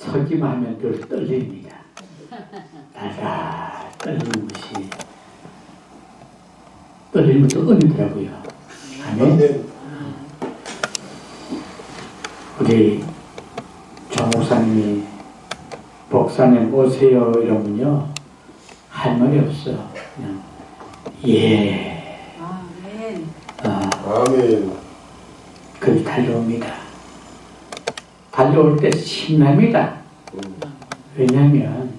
서기만 하면 늘 떨립니다. 달달 떨리는 것이 떨리는 것도 은이더라고요. 아멘. 우리 조 목사님이 목사님 오세요 이러면요 할 말이 없어. 그냥 예. 아멘. 아멘. 그렇게 달려옵니다. 달려올 때 신납니다. 왜냐하면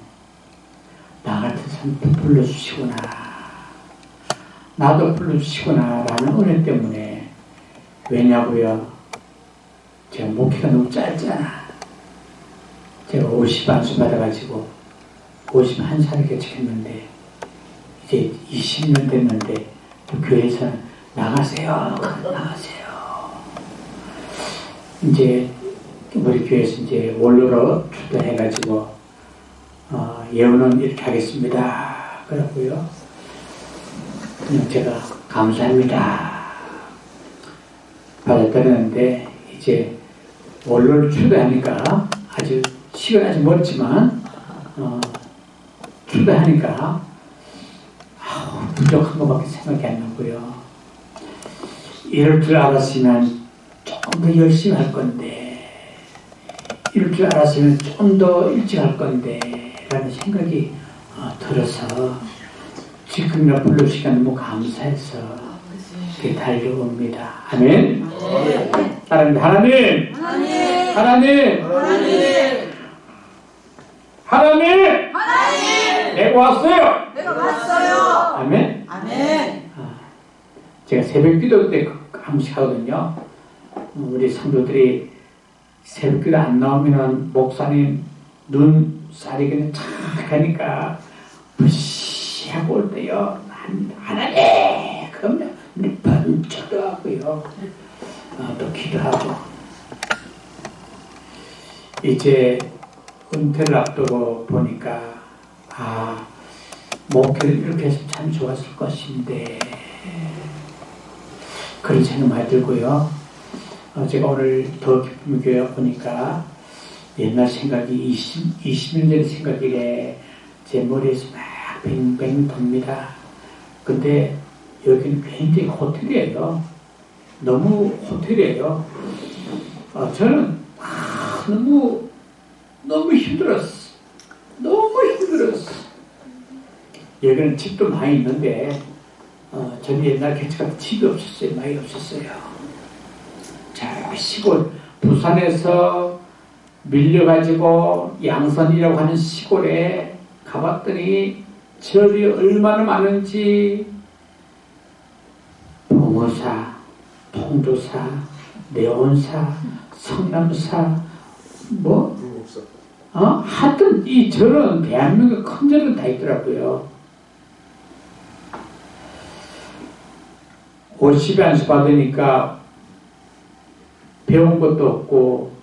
나 같은 사람 불러주시구나, 나도 불러주시구나 라는 은혜 때문에. 왜냐고요? 제가 목회가 너무 짧잖아. 제가 50안수 받아가지고 51살에 개척했는데 이제 20년 됐는데 또 교회에서는 나가세요, 나가세요. 이제 우리 교회에서 이제 원로로 추대해가지고 예언은 이렇게 하겠습니다 그러고요. 그냥 제가 감사합니다 받아들였는데 이제 원로를 추대하니까 아주 시간이 아직 멀지만 추대하니까 부족한 것밖에 생각이 안 나고요. 이럴 줄 알았으면 조금 더 열심히 할 건데, 이럴 줄 알았으면 좀 더 일찍 할 건데 라는 생각이 들어서 지금이나 불러주시기가 너무 감사해서 이렇게 달려옵니다. 아멘. 하나님, 하나님, 하나님, 하나님, 내가 왔어요. 내가 왔어요. 아멘. 아멘. 제가 새벽 기도 때 한 번씩 하거든요. 우리 성도들이 새벽 기도 안 나오면은 목사님 눈살이 그냥 착 하니까 부시하고 올 때요. 하나님! 그러면 눈이 번쩍 하고요. 또 기도하고. 이제 은퇴를 앞두고 보니까 목회를 이렇게 해서 참 좋았을 것인데 그런 생각 많이 들고요. 제가 오늘 더 기쁨의 교회 보니까 옛날 생각이 20년 전 생각이래 제 머리에서 막 뱅뱅 돕니다. 근데 여기는 굉장히 호텔이에요. 너무 호텔이에요. 저는 너무 힘들었어. 너무 힘들었어. 여기는 집도 많이 있는데 저는 옛날 개척할 때 집이 없었어요. 많이 없었어요. 자, 시골 부산에서 밀려가지고 양선이라고 하는 시골에 가봤더니 절이 얼마나 많은지 봉어사, 통도사, 내원사, 성남사 하여튼 이 절은 대한민국 큰 절은 다 있더라고요. 50안수 받으니까 배운 것도 없고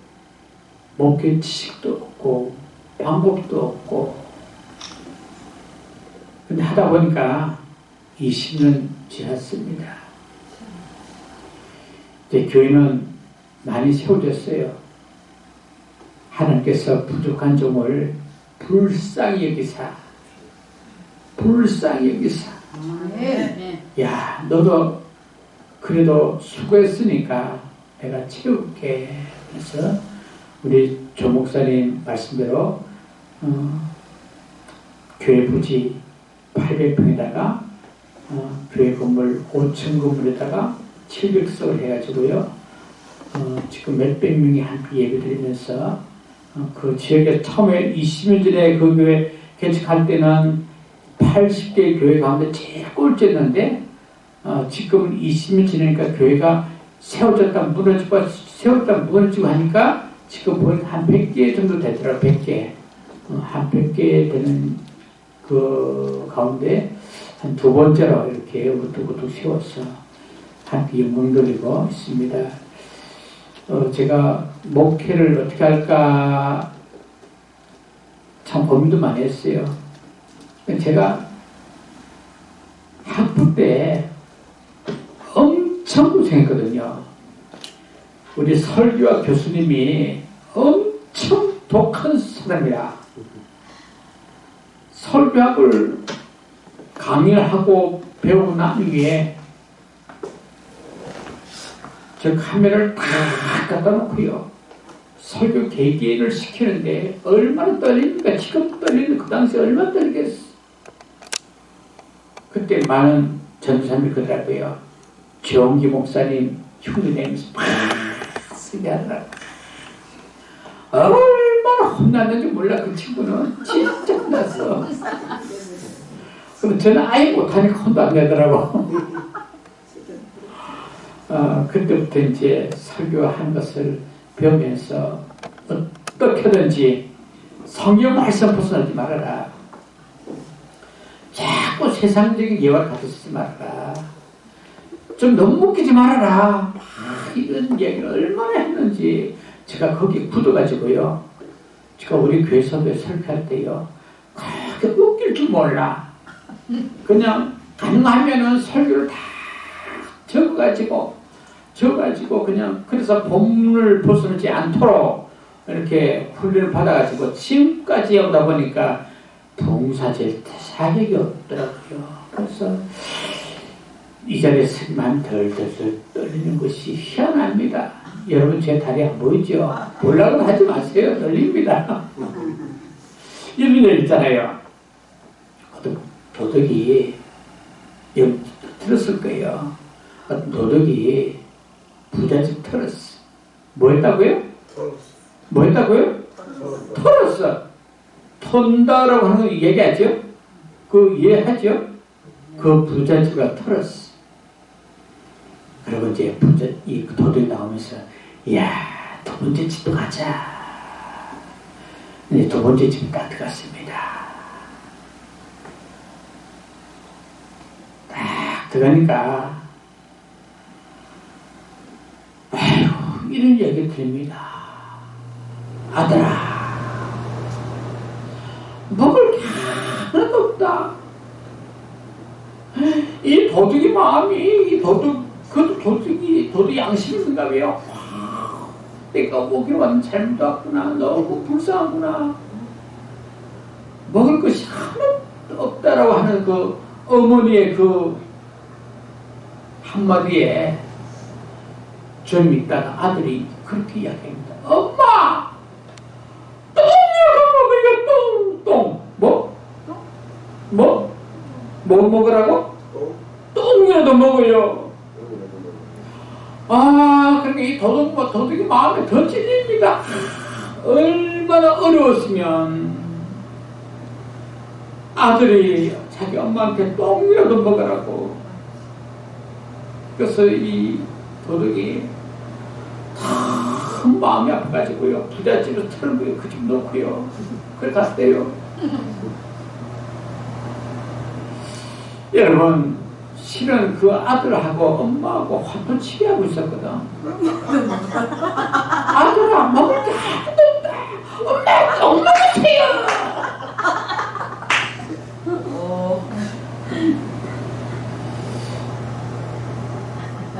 목회 지식도 없고 방법도 없고 근데 하다 보니까 20년 지났습니다. 이제 교회는 많이 세워졌어요. 하나님께서 부족한 종을 불쌍히 여기사 야 너도 그래도 수고했으니까 내가 채울게. 그래서 우리 조 목사님 말씀대로 교회 부지 800평에다가 교회 건물 5층 건물에다가 700석을 해가지고요. 지금 몇백 명이 함께 예배드리면서 그 지역에 처음에 20년 전에 그 교회 개척할 때는 80개의 교회 가운데 제일 꼴찌였는데 지금은 20년 지나니까 교회가 세워졌다 무너지고 하니까 지금 보니까 한 100개 정도 되더라고요. 100개. 한 100개 되는 그 가운데 한 두 번째로 이렇게 우뚝우뚝 세워서 함께 영광 돌리고 있습니다. 제가 목회를 어떻게 할까 참 고민도 많이 했어요. 제가 학부 때 엄청 고생했거든요. 우리 설교와 교수님이 엄청 독한 사람이라 설교학을 강의를 하고 배우고 난 후에 저 카메라를 다 갖다 놓고요. 설교 계기를 시키는데 얼마나 떨립니까? 지금 떨리는 그 당시에 얼마나 떨리겠어. 그때 많은 전도사님이 그러더라고요. 정기 목사님 흉내내면서 막 쓰게 하더라고요. 얼마나 혼났는지 몰라. 그 친구는 진짜 혼났어. 그럼 저는 아예 못하니까 혼도 안 내더라고. 그때부터 이제 설교한 것을 배우면서 어떻게든지 성경 말씀 벗어나지 말아라. 자꾸 세상적인 예와 같이 쓰지 말아라. 좀 너무 웃기지 말아라. 이런 얘기를 얼마나 했는지 제가 거기에 굳어가지고요. 제가 우리 교회 선배 설교할 때요. 그렇게 웃길 줄 몰라. 그냥 가능하면은 설교를 다 적어가지고 그냥 그래서 본문을 벗어나지 않도록 이렇게 훈련을 받아가지고 지금까지 오다 보니까 봉사질 자격이 없더라고요. 그래서 이 자리에 서기만 덜덜 떨리는 것이 희한합니다. 여러분 제 다리 안 보이죠? 보려고 하지 마세요. 떨립니다. 이런 일 있잖아요. 도둑이 여기 들었을 거예요. 어떤 도둑이 부잣집 털었어. 뭐 했다고요? 뭐 했다고요? 털었어. 턴다라고 하는 거 얘기하죠? 그 이해하죠? 그 부잣집가 털었어. 그리고 이제 이 도둑이 나오면서 이야 두 번째 집도 가자. 이제 두 번째 집 딱 들어갔습니다. 딱 들어가니까 아이고 이런 얘기 들립니다. 아들아 먹을 게 하나도 없다. 이 도둑이 마음이 이 도둑이 양심이 있는가 봐요. 내가 오기 왔는 잘못했구나. 너무 불쌍하구나. 먹을 것이 하나도 없다라고 하는 그 어머니의 그 한마디에 좀 있다가 아들이 그렇게 이야기합니다. 엄마! 똥이라도 먹어요. 똥! 뭐? 뭐 먹으라고? 똥이라도 먹어요. 그러니까 이 도둑이 마음에 더 찔립니다. 얼마나 어려웠으면 아들이 자기 엄마한테 똥이라도 먹으라고. 그래서 이 도둑이 참 마음이 아파가지고요. 부잣집을 털고요. 그 집 놓고요. 그래 갔대요. 여러분 실은 그 아들하고 엄마하고 화투치기 하고 있었거든. 아들아 먹을 게 하나도 없다. 엄마 주세요.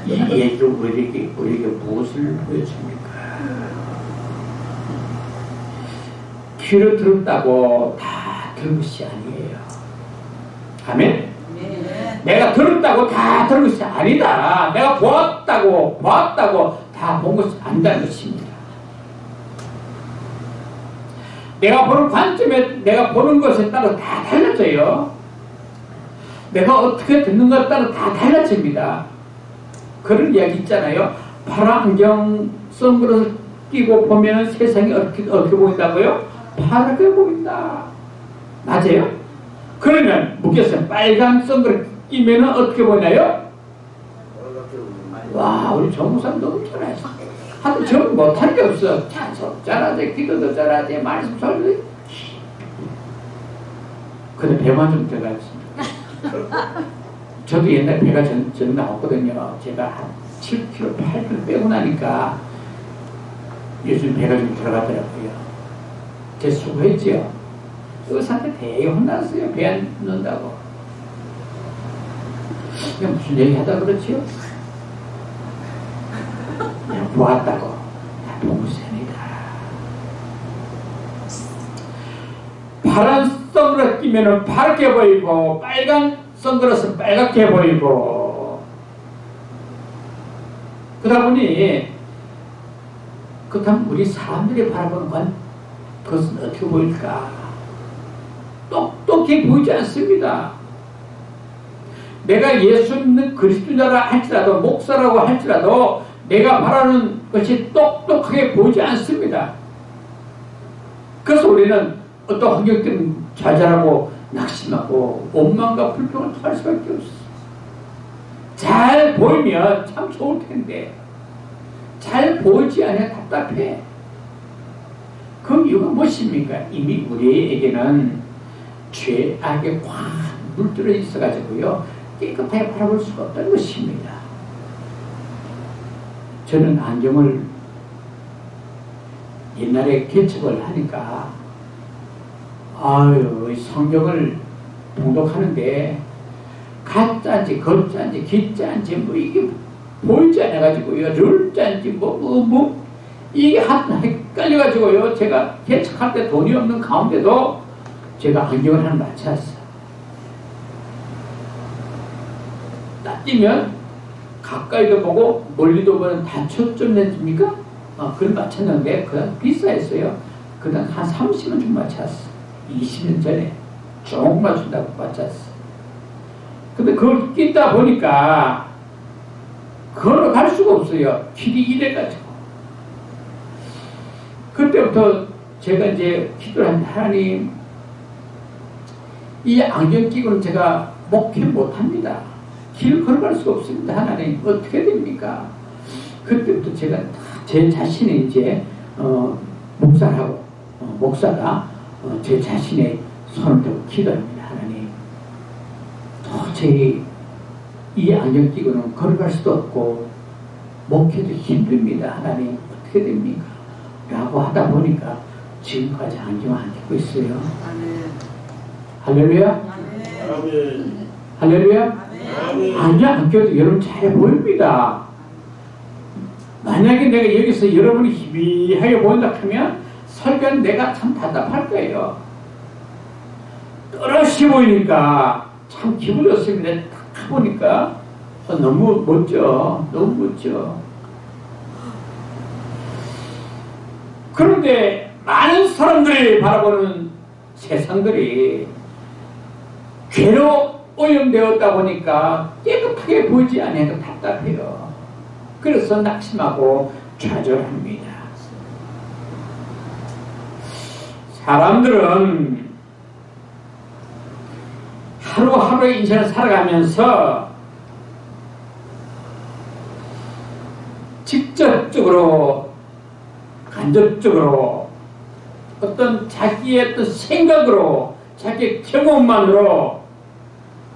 이 얘기가 우리에게 무엇을 보여줍니까? 귀를 들었다고 다 들은 것이 아니에요. 아멘? 내가 들었다고 다 들은 것이 아니다. 내가 보았다고 다 본 것이 아니다는 것입니다. 내가 보는 관점에 내가 보는 것에 따라 다 달라져요. 내가 어떻게 듣는가에 따라 다 달라집니다. 그런 이야기 있잖아요. 파란 안경 선글라스 끼고 보면 세상이 어떻게 보인다고요? 파랗게 보인다. 맞아요? 그러면 묻겠어요. 빨간 선글라스 끼면 어떻게 보이나요? 와, 우리 정무사님 너무 잘하시. 하여튼 전 못할 게 없어. 찬송 잘하지, 기도도 잘하지, 말씀 잘하지. 근데 배만 좀 들어가겠습니다. 저도 옛날 배가 전 나왔거든요. 제가 한 7kg, 8kg 빼고 나니까 요즘 배가 좀 들어가더라고요. 제 수고했지요. 의사한테 되게 혼났어요. 배 안 넣는다고. 그냥 무슨 얘기 하다 그렇지요? 그냥 보았다고. 다 봉쇄입니다. 파란 선글라스 끼면 파랗게 보이고 빨간 선글라스 빨갛게 보이고 그러다 보니 그렇다면 우리 사람들이 바라보는 건 그것은 어떻게 보일까? 똑똑히 보이지 않습니다. 내가 예수 믿는 그리스도자라 할지라도 목사라고 할지라도 내가 바라는 것이 똑똑하게 보이지 않습니다. 그래서 우리는 어떤 환경 때문에 좌절하고 낙심하고 원망과 불평을 토할 수밖에 없어요. 잘 보이면 참 좋을 텐데 잘 보이지 않아 답답해. 그 이유가 무엇입니까? 이미 우리에게는 죄악에 꽉 물들어 있어가지고요 깨끗하게 바라볼 수가 없다는 것입니다. 저는 안경을 옛날에 개척을 하니까 성경을 봉독하는데 가짜인지 거짜인지 기짜인지 뭐 이게 보이지 않아가지고요 룰짜인지 이게 헷갈려가지고요 제가 개척할 때 돈이 없는 가운데도 제가 안경을 하나 맞췄어요. 딱 뛰면 가까이도 보고 멀리도 보는 다 초점 렌즈입니까? 그걸 맞췄는데 그냥 비싸했어요. 그냥 한 30원 좀 맞췄어. 20년 전에 쭉 맞춘다고 맞췄어. 근데 그걸 끼다 보니까 걸어갈 수가 없어요. 길이 이래가지고. 그때부터 제가 이제 기도를 하는데 하나님 이 안경 끼고는 제가 목회 못합니다. 길 걸어갈 수가 없습니다. 하나님 어떻게 됩니까? 그때부터 제가 제 자신의 이제 목사라고 목사가 제 자신의 손을 들고 기도합니다. 하나님 도저히 이 안경 끼고는 걸어갈 수도 없고 목회도 힘듭니다. 하나님 어떻게 됩니까? 라고 하다 보니까 지금까지 안경 안 끼고 있어요. 할렐루야? 아멘. 할렐루야? 안경 안 껴도 여러분 잘 보입니다. 만약에 내가 여기서 여러분이 희미하게 보인다 하면 설교는 내가 참 답답할 거예요. 떨어지 보이니까 참 기분이 좋습니다. 딱 보니까 너무 멋져. 너무 멋져. 그런데 많은 사람들이 바라보는 세상들이 괴로 오염되었다 보니까 깨끗하게 보이지 않아서 답답해요. 그래서 낙심하고 좌절합니다. 사람들은 하루하루의 인생을 살아가면서 직접적으로 간접적으로 어떤 자기의 어떤 생각으로 자기의 경험만으로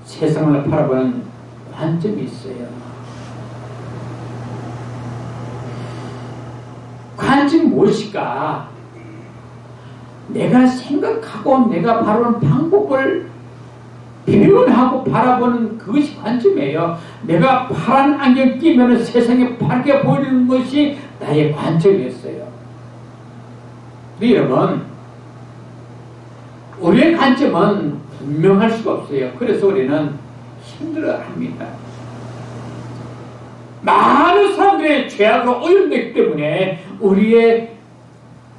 세상을 바라보는 관점이 있어요. 관점이 무엇일까? 내가 생각하고 내가 바라보는 방법을 표현하고 바라보는 그것이 관점이에요. 내가 파란 안경 끼면 세상에 밝게 보이는 것이 나의 관점이었어요. 여러분, 우리의 관점은 분명할 수가 없어요. 그래서 우리는 힘들어합니다. 많은 사람들의 죄악으로 오염됐기 때문에 우리의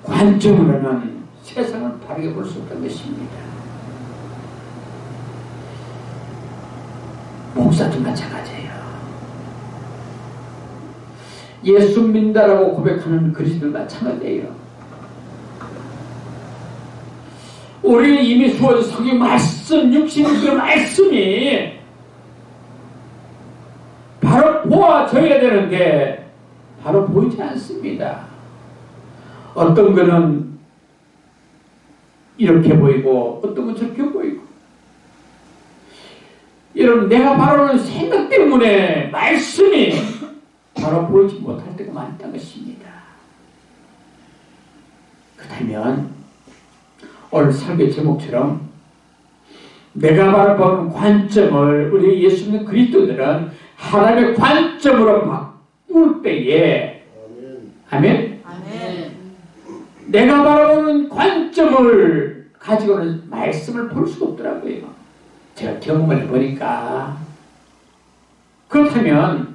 관점으로는 세상을 바르게 볼 수 없다는 것입니다. 목사도 마찬가지예요. 예수 믿는다라고 고백하는 그리스도도 마찬가지예요. 우리는 이미 수어진 성경 말씀, 육신의 그 말씀이 바로 보아져야 되는데 바로 보이지 않습니다. 어떤 거는 이렇게 보이고 어떤 건 저렇게 보이고. 여러분, 내가 바라보는 생각 때문에 말씀이 바로 보이지 못할 때가 많다는 것입니다. 그렇다면 오늘 설교 제목처럼 내가 바라보는 관점을 우리 예수 믿는 그리스도들은 하나님의 관점으로 바꿀 때에 아멘? 아멘? 내가 바라보는 관점을 가지고는 말씀을 볼 수가 없더라고요. 제가 경험을 해보니까. 그렇다면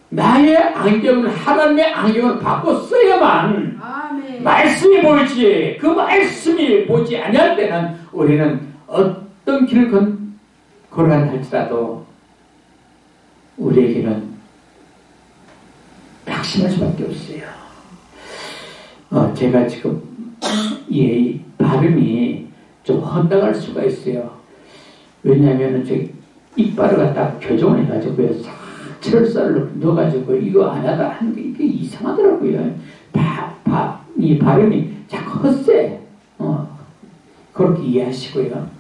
나의 안경을 하나님의 안경을 바꿔 써야만 아멘. 말씀이 보이지. 그 말씀이 보지 아니할 때는 우리는 어떤 길을 걸어간다 할지라도 우리에게는 낙심할 수밖에 없어요. 제가 지금 이 발음이 좀 헛나갈 수가 있어요. 왜냐하면 저 이빨을 갖다 교정을 해가지고요, 철사를 넣어가지고 이거 안 하다 하는 게 이게 이상하더라고요. 이 발음이 자꾸 헛세. 그렇게 이해하시고요.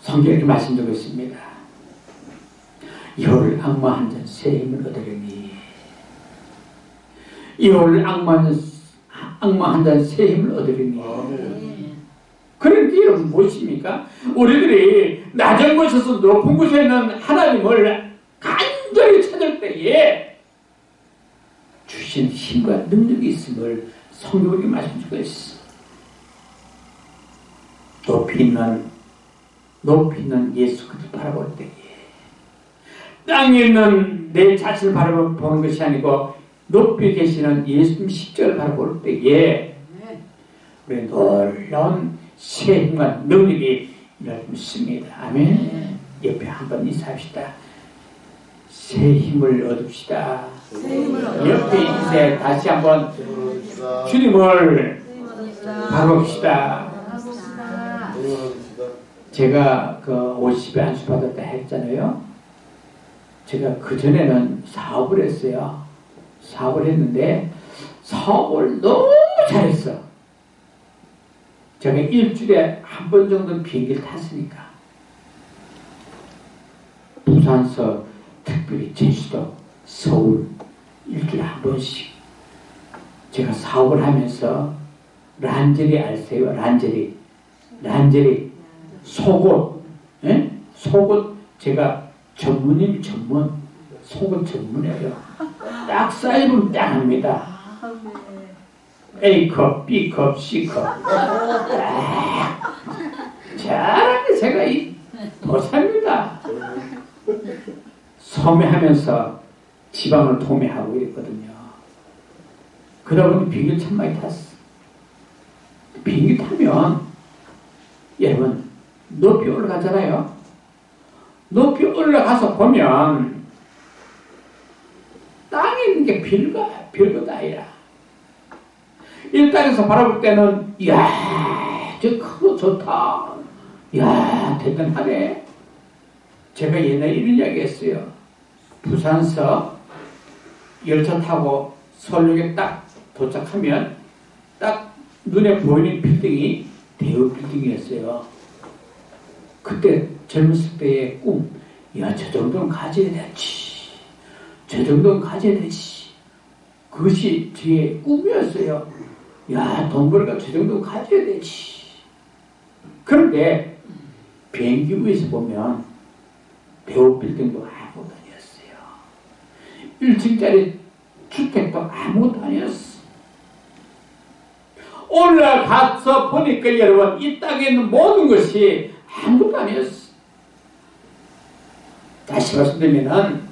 성경에 이렇게 말씀드리고 있습니다. 이호를 악마 한 잔 새 힘을 얻으려니, 이호를 악마 한 잔 새 힘을 얻으려니. 그런 게 여러분 무엇입니까? 우리들이 낮은 곳에서 높은 곳에 있는 하나님을 간절히 찾을 때에 주신 힘과 능력이 있음을 성경이 말씀주고 있어. 높이 있는 예수 그리스도 바라볼 때에, 땅에 있는 내 자신을 바라보는 것이 아니고 높이 계시는 예수님 십자가를 바라볼 때에 우리 놀라운 새 힘과 능력이 일어날 있습니다. 아멘. 옆에 한번 인사합시다. 새 힘을 얻읍시다. 옆에 인사해 다시 한번 주님을 바라봅시다. 제가 그 50에 안수 받았다 했잖아요. 제가 그전에는 사업을 했어요. 사업을 했는데 사업을 너무 잘했어. 제가 일주일에 한 번 정도 비행기를 탔으니까. 부산서, 특별히 제주도, 서울 일주일에 한 번씩. 제가 사업을 하면서 란제리 아세요? 란제리 속옷, 예? 속옷 제가 전문 속옷 전문이에요. 딱 사이즈는 딱 합니다. A컵, B컵, C컵. 잘하게 제가 더 삽니다. 소매하면서 지방을 도매하고 있거든요. 그러다 보니 비행기를 참 많이 탔어. 비행기 타면 여러분 높이 올라가잖아요. 높이 올라가서 보면 땅에 있는 게 별거 아니라 이 땅에서 바라볼 때는 이야 저 크고 좋다. 이야 대단하네. 제가 옛날에 이런 이야기 했어요. 부산서 열차 타고 서울역에 딱 도착하면 딱 눈에 보이는 빌딩이 대우 빌딩이었어요. 그때 젊었을 때의 꿈, 야, 저 정도는 가져야 되지. 저 정도는 가져야 되지. 그것이 제 꿈이었어요. 야, 돈 벌까 저 정도는 가져야 되지. 그런데 비행기 위에서 보면 대우 빌딩도 아무것도 아니었어요. 1층짜리 주택도 아무것도 아니었어. 올라가서 보니까 여러분 이 땅에 있는 모든 것이 아무것도 아니었어. 다시 말씀드리면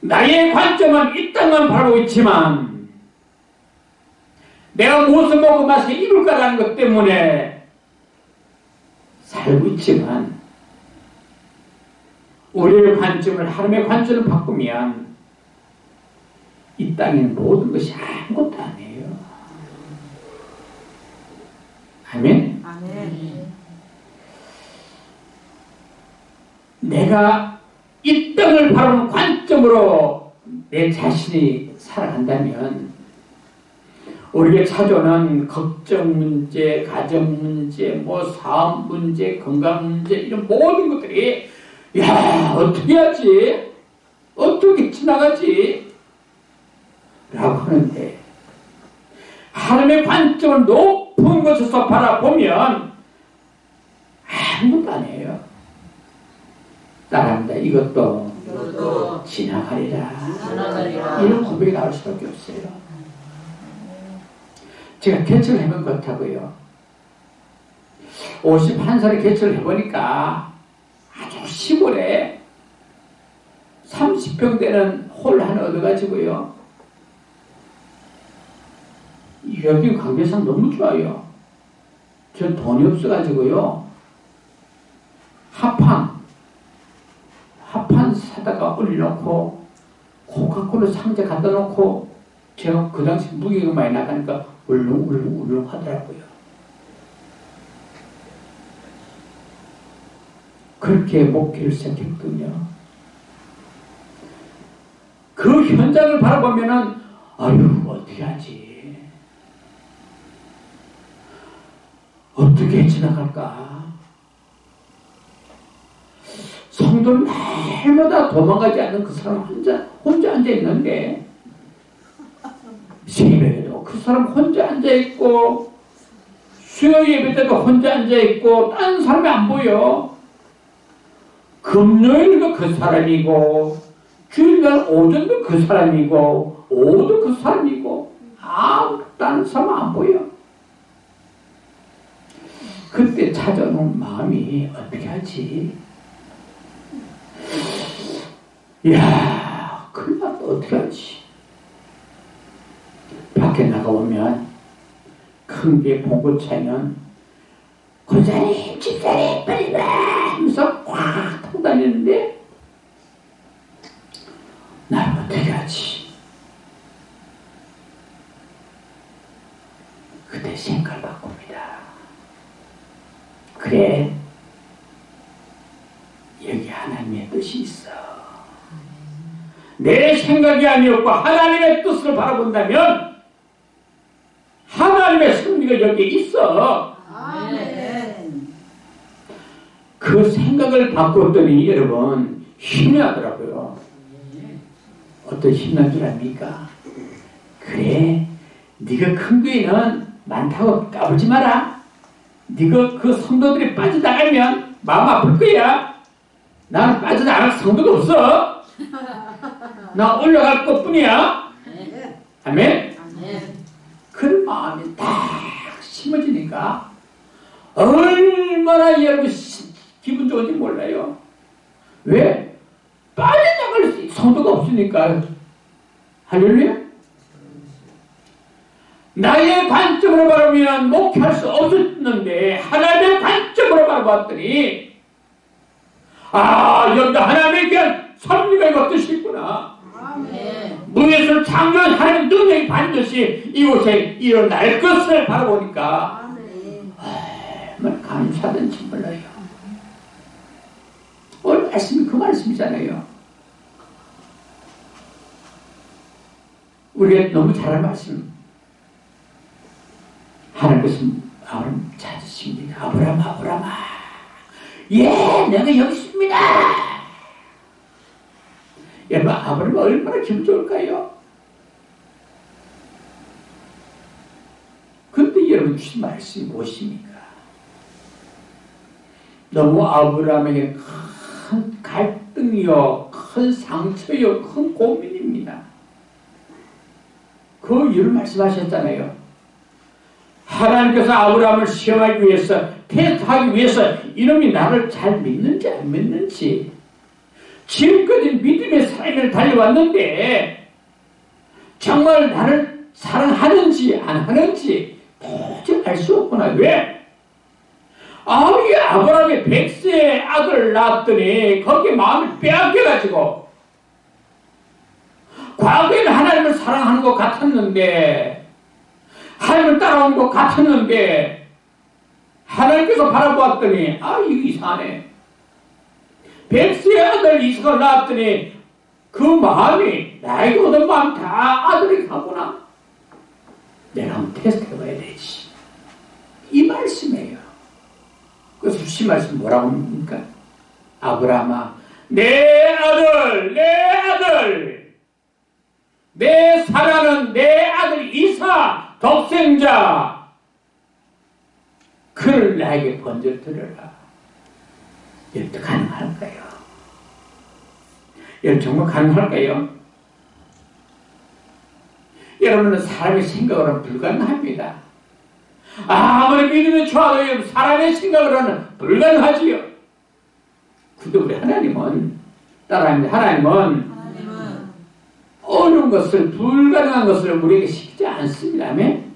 나의 관점은 이 땅만 바라보고 있지만 내가 무엇을 먹고 마시고 입을까라는 것 때문에 살고 있지만 우리의 관점을 하나님의 관점을 바꾸면 이 땅에 모든 것이 아무것도 아니에요. 아멘? 아멘. 내가 이 땅을 바라보는 관점으로 내 자신이 살아간다면 우리가 찾아오는 걱정 문제, 가정 문제, 뭐 사업 문제, 건강 문제 이런 모든 것들이 야 어떻게 하지? 어떻게 지나가지? 라고 하는데 하나님의 관점을 높은 곳에서 바라보면 아무것도 아니에요. 따라합니다. 이것도 지나가리라. 이런 고백이 나올 수밖에 없어요. 제가 개척을 해본 것 같다고요. 51살에 개척을 해보니까 아주 시골에 30평 되는 홀 하나 얻어가지고요. 여기 관계상 너무 좋아요. 전 돈이 없어가지고요. 합판 사다가 올려놓고 코카콜라 상자 갖다 놓고 제가 그 당시 무게가 많이 나가니까 울릉울릉 하더라고요. 그렇게 목회를 시작했거든요. 그 현장을 바라보면은 아유 어떻게 하지? 어떻게 지나갈까? 성도는 날마다 도망가지 않는 그 사람 혼자 앉아 있는데 새벽에도 그 사람 혼자 앉아 있고 수요 예배 때도 혼자 앉아 있고 다른 사람이 안 보여. 금요일도 그 사람이고 주일날 오전도 그 사람이고 오후도 그 사람이고 다른 사람 안 보여. 그때 찾아오는 마음이 어떻게 하지? 이야 큰일 났다. 어떻게 하지? 밖에 나가보면 큰 게 봉고차면 고사님 집사님 빨리 와 하면서 꽉 타고 다니는데 나를 어떻게 하지? 그때 생각을 바꿉니다. 그래 여기 하나님의 뜻이 있어. 내 생각이 아니었고 하나님의 뜻을 바라본다면 하나님의 승리가 여기에 있어. 아멘. 그 생각을 바꿨더니 여러분 힘이 나더라고요. 어떤 힘이 난 줄 압니까? 그래 네가 큰 교회는 많다고 까불지 마라. 네가 그 성도들이 빠져나가면 마음 아플 거야. 나는 빠져나갈 성도가 없어. 나 올라갈 것뿐이야. 아멘. 그런 마음이 딱 심어지니까 얼마나 여러분 기분 좋은지 몰라요. 왜? 빠져나갈 성도가 없으니까. 할렐루야. 나의 관점으로 바라보면 목회할 수 없었는데 하나님의 관점으로 바라봤더니 여기 하나님에 대한 섭리가 이거 뜻이 있구나. 무에서 창조한 하나님의 능력이 반드시 이곳에 일어날 것을 바라보니까 얼마나 감사하든지 몰라요. 오늘 말씀이 그 말씀이잖아요. 우리가 너무 잘하는 말씀. 하나님께서 아브라함 찾으십니다. 아브라함아. 예, 내가 여기 있습니다. 여러분, 아브라함이 얼마나 기분 좋을까요? 근데 여러분 주신 말씀이 무엇입니까? 너무 아브라함에게 큰 갈등이요, 큰 상처요, 큰 고민입니다. 그 이유를 말씀하셨잖아요. 하나님께서 아브라함을 시험하기 위해서, 테스트하기 위해서 이놈이 나를 잘 믿는지 안 믿는지, 지금까지 믿음의 삶을 달려왔는데 정말 나를 사랑하는지 안 하는지 도저히 알 수 없구나. 왜? 이 아브라함이 100세의 아들을 낳았더니 거기에 마음을 빼앗겨가지고 과거에는 하나님을 사랑하는 것 같았는데, 하나님을 따라오는 것 같았는데, 하나님께서 바라보았더니 이거 이상하네. 100세의 아들 이삭을 낳았더니 그 마음이 나에게 얻은 마음 다 아들에게 가구나. 내가 한번 테스트해봐야 되지. 이 말씀이에요. 그래서 주신 말씀 뭐라고 합니까? 아브라함아, 내 아들, 내 사랑하는 내 아들 이삭 독생자, 그를 나에게 번져드려라. 이것도 가능할까요? 여러분 정말 가능할까요? 여러분은 사람의 생각으로는 불가능합니다. 아무리 믿음이 좋아도 사람의 생각으로는 불가능하지요. 근데 우리 하나님은 따라합니다. 하나님은 어려운 것을, 불가능한 것을 우리에게 시키지 않습니다. 아멘.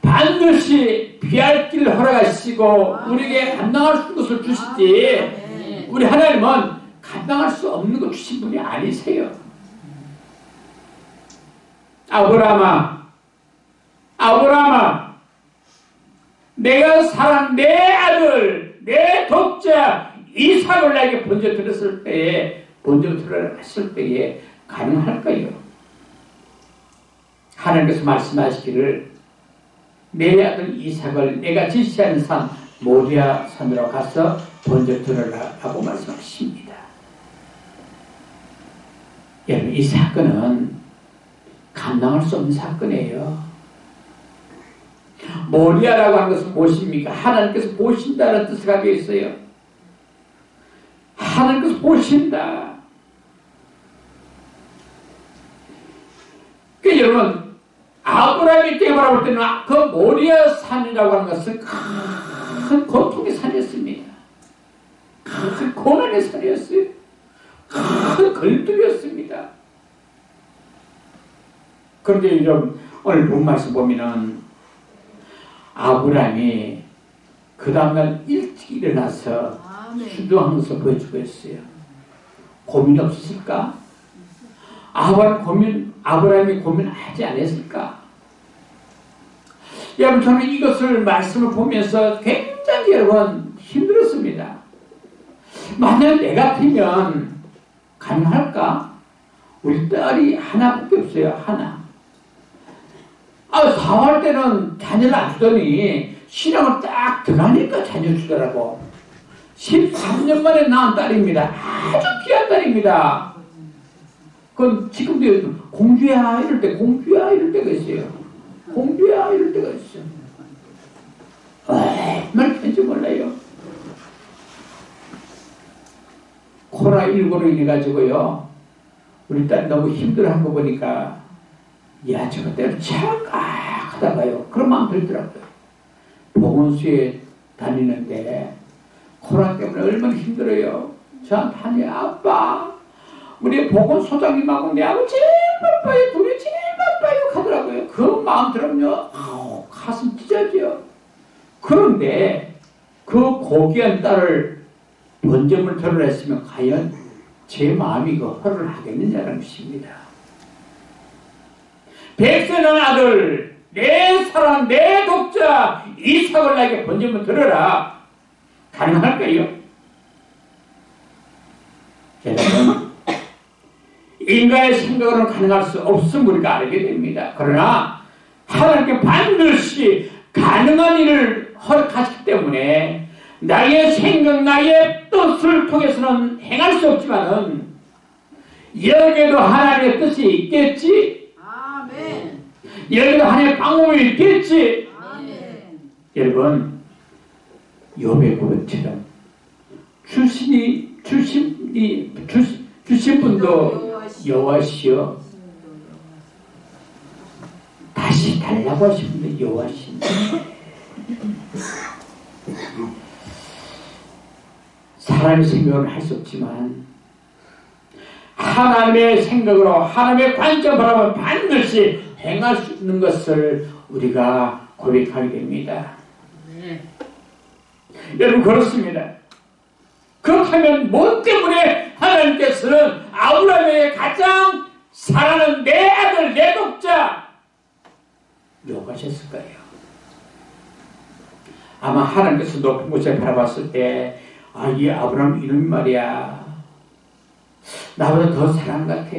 반드시 피할 길을 허락하시고 우리에게 감당할 수 있는 것을 주시지, 우리 하나님은 감당할 수 없는 것 주신 분이 아니세요. 아브라함아, 내가 사랑 내 아들, 내 독자 이삭을 나에게 번져 들었을 때에, 가능할까요? 하나님께서 말씀하시기를 내 아들 이삭을 내가 지시하는 산 모리아 산으로 가서 번져 들어라 라고 말씀하십니다. 여러분, 이 사건은 감당할 수 없는 사건이에요. 모리아라고 하는 것은 무엇입니까? 하나님께서 보신다는 뜻을 가지고 있어요. 하나님께서 보신다. 그러니까 여러분, 아브라함이 때 바라볼 때는 그 모리아 산이라고 하는 것은 큰 고통의 산이었습니다. 큰 고난의 산이었어요. 큰 걸림돌이었습니다. 그런데 여러분, 오늘 본 말씀 보면은 아브라함이 그 다음날 일찍 일어나서 순종하는 것을 보여주고 있어요. 고민이 없었을까? 아브라함이 고민하지 않았을까? 여러분, 저는 이것을 말씀을 보면서 굉장히 여러분 힘들었습니다. 만약 내 같으면 가능할까? 우리 딸이 하나밖에 없어요. 하나. 사활 때는 자녀를 안 주더니 신앙을 딱 들어가니까 자녀 주더라고. 13년 만에 낳은 딸입니다. 아주 귀한 딸입니다. 그건 지금도 공주야 이럴 때, 공주야 이럴 때가 있어요. 공주야 이럴 때가 있어요. 얼마나 큰지 몰라요. 코로나19로 인해가지고요, 우리 딸이 너무 힘들어한 거 보니까, 야, 저거 때문에 착각하다가요, 그런 마음 들더라고요. 보건소에 다니는데 코로나 때문에 얼마나 힘들어요. 저한테 하니, 아빠, 우리 보건소장님하고 내하고 제일 바빠요. 둘이 제일 바빠요. 하더라고요. 그 마음 들으면요, 가슴 찢어져요. 그런데 그 고귀한 딸을 번점을 결혼했으면 과연 제 마음이 그 허를 하겠느냐는 것입니다. 백세는 아들, 내 사랑, 내 독자 이삭을 나에게 번점을 들어라. 가능할까요? 여러분, 인간의 생각으로는 가능할 수 없음을 우리가 알게 됩니다. 그러나 하나님께 반드시 가능한 일을 허락하시기 때문에 나의 생각, 나의 뜻을 통해서는 행할 수 없지만은 여기에도 하나님의 뜻이 있겠지. 아멘. 여기에도 하나님의 방법이 있겠지. 아멘. 여러분, 욥의 고백처럼 주신 분도 여호와시요, 다시 달라고 하신 분도 여호와십니다. 사람의 생각은 할 수 없지만 하나님의 생각으로, 하나님의 관점 바라보면 반드시 행할 수 있는 것을 우리가 고백하게 됩니다. 여러분, 그렇습니다. 그렇다면 뭐 때문에 하나님께서는 아브라함에게 가장 사랑하는 내 아들, 내 독자 요구하셨을까요? 아마 하나님께서 높은 곳에 바라봤을 때, 이 아브라함 이놈이 말이야, 나보다 더 사랑 같아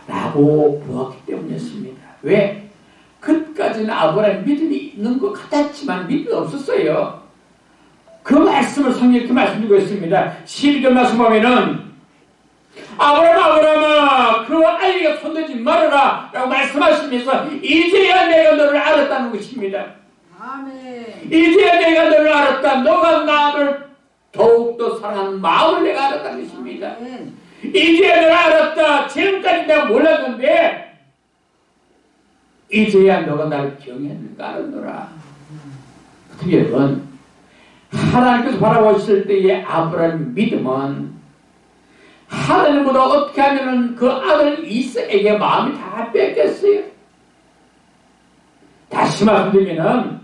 라고 보았기 때문이었습니다. 왜? 그까지는 아브라함 믿음이 있는 것 같았지만 믿음이 없었어요. 그 말씀을 성경에 이렇게 말씀드리고 있습니다. 12절 말씀 보면은 아브라함아 그 아이가 손대지 말아라 라고 말씀하시면서 이제야 내가 너를 알았다는 것입니다. 아멘. 이제야 내가 너를 알았다. 너가 나를 더욱더 사랑하는 마음을 내가 알았다는 것입니다. 아멘. 이제야 너를 알았다. 지금까지 내가 몰랐는데 이제야 너가 나를 경외하는가 하노라. 여러분, 하나님께서 바라보실 때의 아브라함의 믿음은 하나님보다 어떻게 하면 그 아들 이삭에게 마음이 다 뺏겼어요. 다시 말씀드리면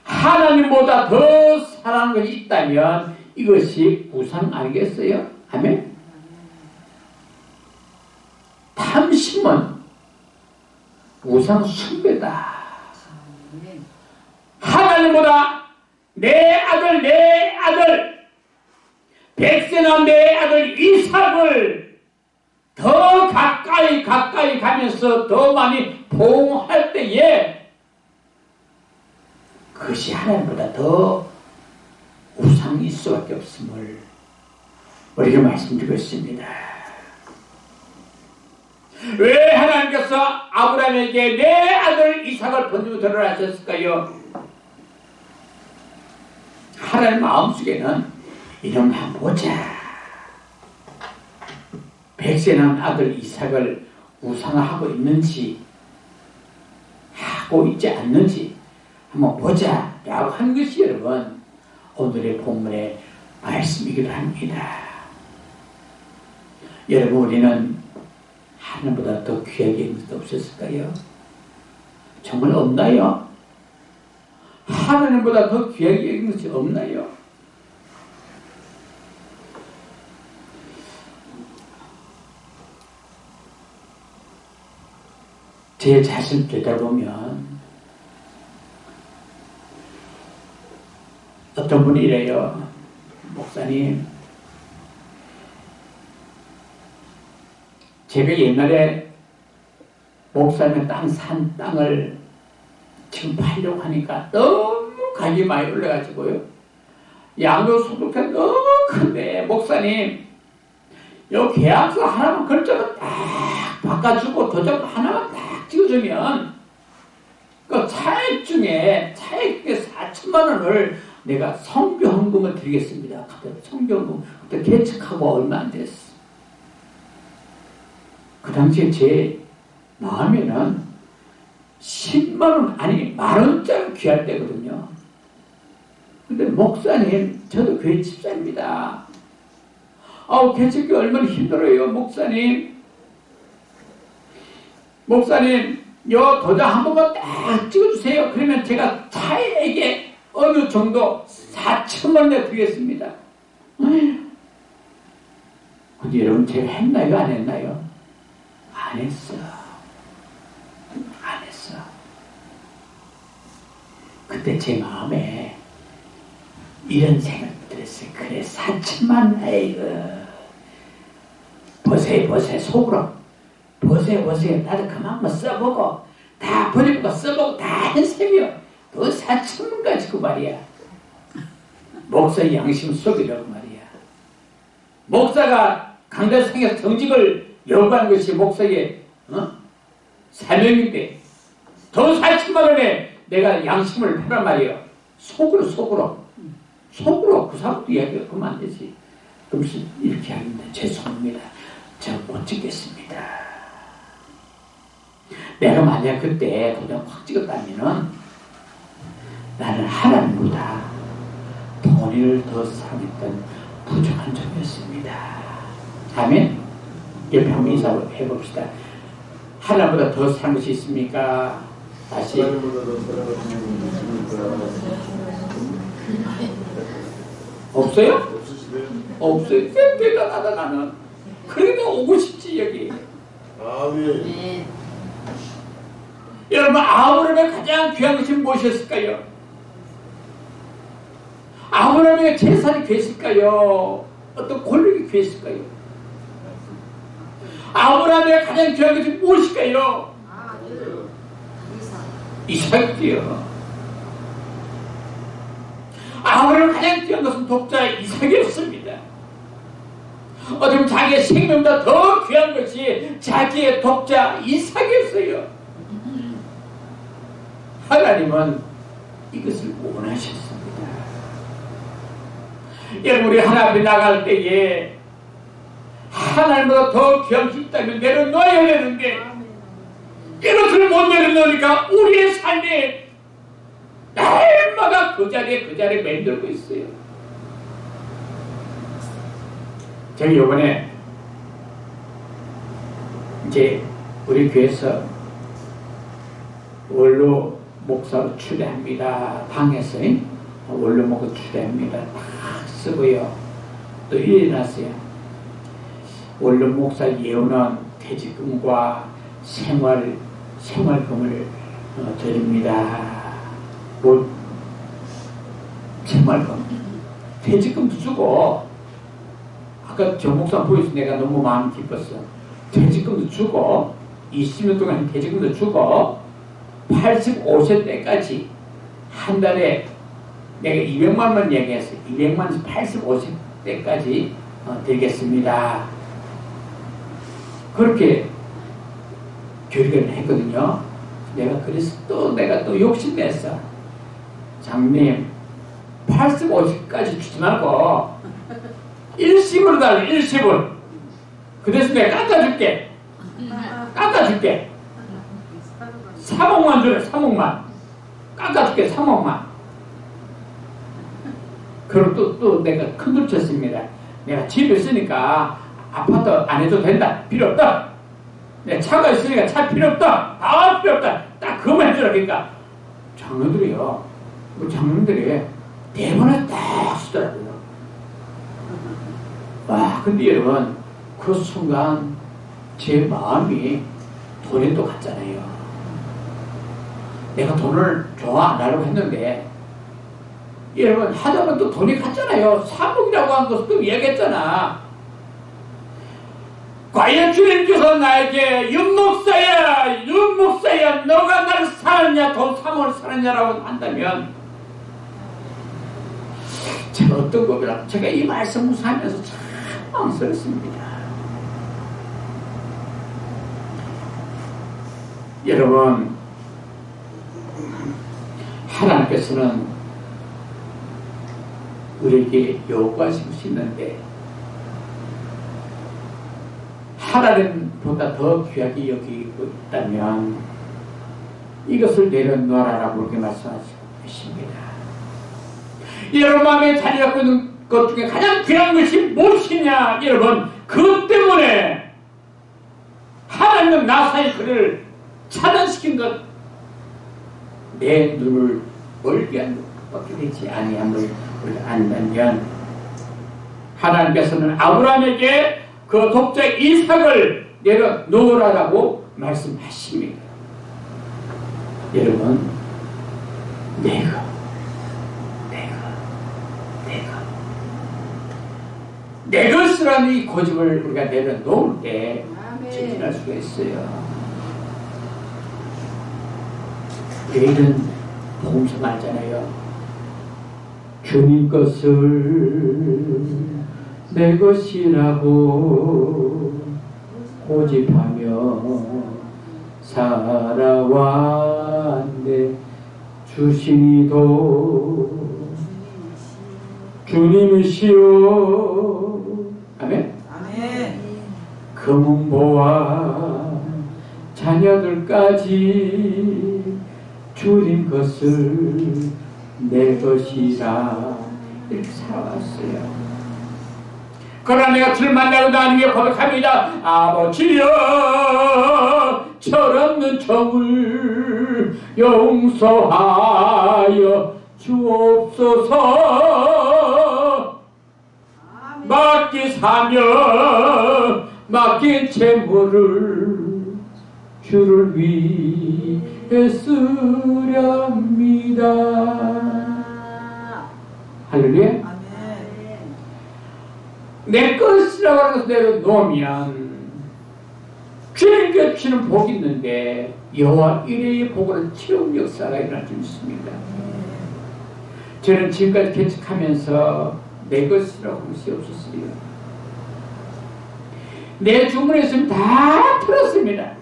하나님보다 더 사랑하는 것이 있다면 이것이 우상 아니겠어요? 아멘? 탐심은 우상 숭배다. 하나님보다 내 아들 백세나 내 아들 이삭을 더 가까이 가면서 더 많이 보호할 때에 그것이 하나님보다 더 우상일 수밖에 없음을 우리가 말씀드리고 있습니다. 왜 하나님께서 아브라함에게 내 아들 이삭을 번지고 들어가셨을까요? 하나님 마음속에는 이런 거 한번 보자. 백세난 아들 이삭을 우상화하고 있는지 하고 있지 않는지 한번 보자 라고 한 것이 여러분 오늘의 본문의 말씀이기도 합니다. 여러분, 우리는 하나님보다 더 귀하게 있는 것 없었을까요? 정말 없나요? 하나님보다 더 귀하게 있는 것이 없나요? 제 자신을 되돌아보면 어떤 분이 이래요. 목사님, 제가 옛날에 목사님의 산 땅을 지금 팔려고 하니까 너무 가격이 많이 올라가지고요. 양도 소득세 너무 큰데 목사님 요 계약서 하나만 걸쳐서 딱 바꿔주고 도장 하나만 딱 찍어주면 그 차액 중에 4천만 원을 내가 성교헌금을 드리겠습니다. 그때 성교헌금 그때 개척하고 얼마 안 됐어. 그 당시에 제 마음에는 10만원 아니 만원짜리 귀할 때거든요. 근데 목사님 저도 교회 집사입니다. 개척이 얼마나 힘들어요. 목사님 요 도장 한 번만 딱 찍어주세요. 그러면 제가 차액에 어느 정도 4천만 원 드리겠습니다. 근데 여러분 제가 했나요? 안 했나요? 안 했어. 그때 제 마음에 이런 생각이 들었어요. 그래 4천만 아이고 보세요 속으로 보세요 나도 그만큼 써보고 다 버리고 써보고 다 한 셈이요. 또 4천만 가지고 말이야. 목사의 양심 속이라고 말이야. 목사가 강대상에서 정직을 요구하는 것이 목사의 사명인데 더 4천만 원에 내가 양심을 팔란 말이에요. 속으로 그 사람도 이야기가 그러면 안 되지. 그러면서 이렇게 하는데 죄송합니다. 제가 못 찍겠습니다. 내가 만약 그때 도장 확 찍었다면은 나는 하나님보다 돈을 더 사랑했던 부족한 점이었습니다. 아멘. 옆에 한번 인사해 봅시다. 하나님보다 더 사랑한 것이 있습니까? 다시. 없어요? 없어요. 대단하다 나는. 그래도 오고 싶지 여기. 아멘. 여러분 아브라함의 가장 귀한 것이 무엇이었을까요? 아브라함의 재산이 귀했을까요? 어떤 권력이 귀했을까요? 아브라함의 가장 귀한 것이 무엇일까요? 이삭이요. 아브라함의 가장 귀한 것은 독자 이삭이었습니다. 어쩌면 자기의 생명보다 더 귀한 것이 자기의 독자 이삭이었어요. 하나님은 이것을 원하셨습니다. 여러분 우리 하나님 앞에 나갈 때에 하나님보다 더 귀한 것이 있다면 내려놓아야 되는데 이것을 못 내려놓으니까 우리의 삶이 날마다 그 자리에 맴돌고 있어요. 제가 이번에 이제 우리 교회에서 원로 목사로 추대합니다. 당에서 원로 목사 추대합니다. 다 쓰고요. 또 일어났어요. 원로 목사 예우는 퇴직금과 생활금을 드립니다. 뭐 생활금, 퇴직금도 주고, 아까 저 목사 보여서 내가 너무 마음이 기뻤어. 퇴직금도 주고 20년 동안 퇴직금도 주고 85세 때까지 한 달에 내가 200만 원 얘기했어요. 200만 원에서 85세 때까지 드리겠습니다. 그렇게 결의를 했거든요. 그래서 내가 또 욕심냈어. 장님 85세까지 주지 말고 일시불로 달라. 일시불. 그 대신 내가 깎아줄게. 3억만 주래. 3억만 깎아줄게. 3억만. 그리고 또 내가 큰둘 쳤습니다. 내가 집에 있으니까 아파트 안 해도 된다. 필요 없다. 내 차가 있으니까 차 필요 없다. 다 필요 없다. 딱 그것만 해주라. 그러니까 장로들이요, 장로들이 대본을 딱 쓰더라고요. 와, 근데 여러분, 그 순간 제 마음이 돈에 또 갔잖아요. 내가 돈을 좋아 안 하려고 했는데, 여러분, 하다가 또 돈이 갔잖아요. 3억이라고 한 것을 또 이야기했잖아. 과연 주님께서 나에게 윤목사야, 너가 나를 사느냐, 돈 3억을 사느냐라고 한다면, 제가 어떤 겁이라, 제가 이 말씀 무사하면서 참 망설였습니다. 여러분, 하나님께서는 우리에게 요구하시고 싶는데 하나님보다 더 귀하게 여기고 있다면 이것을 내려놓아라라고 그렇게 말씀하시고 계십니다. 여러분 마음에 자리 잡고 있는 것 중에 가장 귀한 것이 무엇이냐? 여러분, 그것 때문에 하나님은 나사의 그를 차단시킨 것, 내 눈을 멀게 한 것밖에 되지 아니함을 우리가 안다면, 하나님께서는 아브라함에게 그 독자 이삭을 내려놓으라라고 말씀하십니다. 여러분, 내 것이라는 이 고집을 우리가 내려놓을 때 전진할 수가 있어요. 내일은 복음서 말잖아요. 주님 것을 내 것이라고 고집하며 살아왔네. 주신이도 주님이시오. 아멘. 아멘. 금은보와 자녀들까지 주님 것을 내 것이라 이렇게 살아왔어요. 그러나 내가 주를 만나고 난 후에 고백합니다. 아버지여, 철없는 정을 용서하여 주옵소서. 맡긴 사명, 맡긴 재물을 주를 위해 쓰렵니다. 할렐루야. 내 것이라고 하는 것을 내려놓으면 주님께 주시는 복이 있는데 여호와 이레의 복으로 채운 역사가 일어날 수 있습니다. 저는 지금까지 개척하면서 내 것이라고 할 수 없었어요. 내 주머니에 있으면 다 틀었습니다.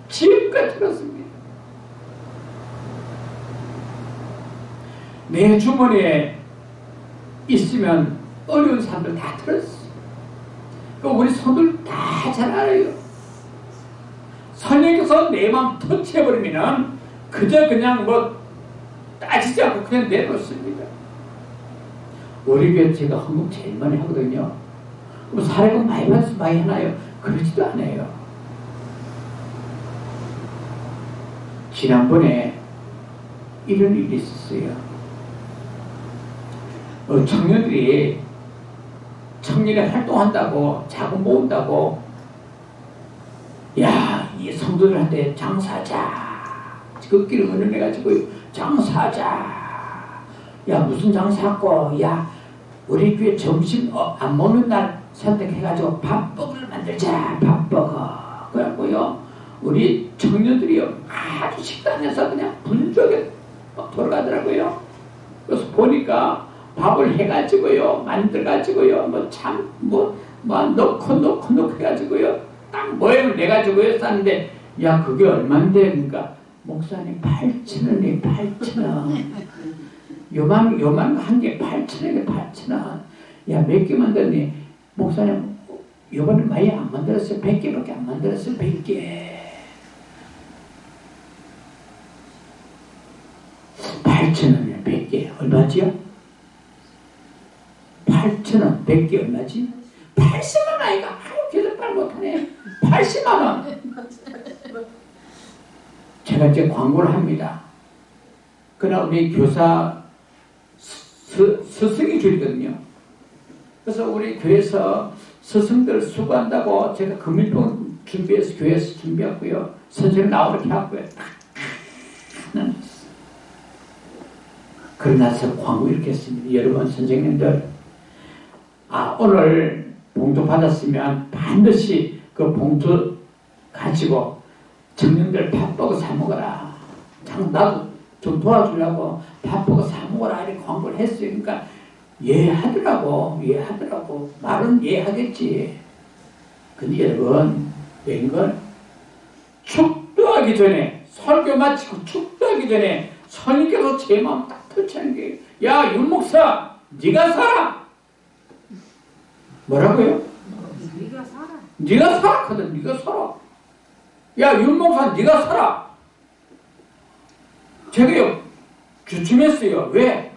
지금까지 틀었습니다. 내 주머니에 있으면 어려운 사람들 다 틀었어. 우리 손들 다 잘 알아요. 선생님께서 내 마음 터치해버리면은 그저 그냥 뭐 따지지 않고 그냥 내놓습니다. 우리 교회 제가 헌금 제일 많이 하거든요. 뭐 사례금 많이 받아서 많이 하나요? 그러지도 않아요. 지난번에 이런 일이 있었어요. 청년들이 청년에 활동한다고 자금 모은다고 야, 이 성도들한테 장사하자. 극기를 은연해가지고 장사하자. 야, 무슨 장사하고 야, 우리 교회 점심 안 먹는 날 선택해가지고 밥버거를 만들자. 밥버거. 그래갖고요 우리 청년들이요 아주 식당에서 그냥 분주하게 돌아가더라고요. 그래서 보니까 밥을 해가지고요 만들어가지고요 뭐 넣고 해가지고요 딱 모양을 내가지고요 쌌는데 야 그게 얼만데 그러니까 목사님 8,000원이 8,000원 요만 한 개 8,000원에 8,000원 야 몇 개 만들니 목사님 요번에 많이 안 만들었어요 100개밖에 안 만들었어요 100개 8,000원이야 100개 얼마지요? 8,000원 100개 얼마지? 80만 아이가 아유 계산빨 못하네 80만원 제가 이제 광고를 합니다. 그러나 우리 교사 스승이 줄이거든요. 그래서 우리 교회에서 스승들 수고한다고 제가 금일봉 준비해서 교회에서 준비했고요. 선생님 나오게 하고요. 그러나서 광고 이렇게 했습니다. 여러분 선생님들 오늘 봉투 받았으면 반드시 그 봉투 가지고 청년들 밥버거 사 먹어라. 참 나도 좀 도와주려고 밥버거 사 먹어라 이렇게 광고를 했어요. 그러니까 이해하더라고. 말은 이해하겠지. 근데 여러분 웬걸 축도하기 전에 설교 마치고 축도하기 전에 선생님께서 제 마음 딱 터치하는 게 야 윤목사 네가 살아. 뭐라고요? 네가 살아. 네가 살아 하거든. 네가 살아. 야 윤목사 네가 살아. 제가요 주춤했어요. 왜?